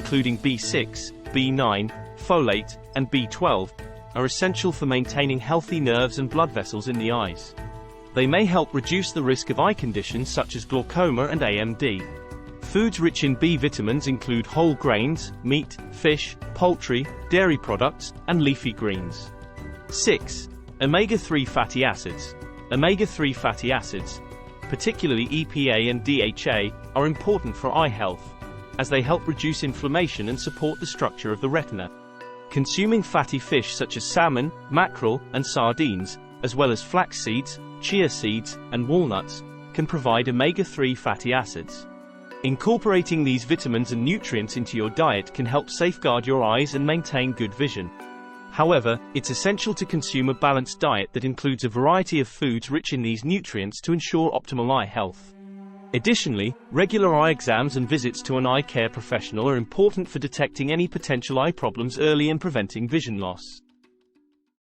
including B6, B9, folate, and B12, are essential for maintaining healthy nerves and blood vessels in the eyes. They may help reduce the risk of eye conditions such as glaucoma and AMD. Foods rich in B vitamins include whole grains, meat, fish, poultry, dairy products, and leafy greens. 6. Omega-3 fatty acids. Omega-3 fatty acids, particularly EPA and DHA, are important for eye health, as they help reduce inflammation and support the structure of the retina. Consuming fatty fish such as salmon, mackerel, and sardines, as well as flax seeds, chia seeds, and walnuts, can provide omega-3 fatty acids. Incorporating these vitamins and nutrients into your diet can help safeguard your eyes and maintain good vision. However, it's essential to consume a balanced diet that includes a variety of foods rich in these nutrients to ensure optimal eye health. Additionally, regular eye exams and visits to an eye care professional are important for detecting any potential eye problems early and preventing vision loss.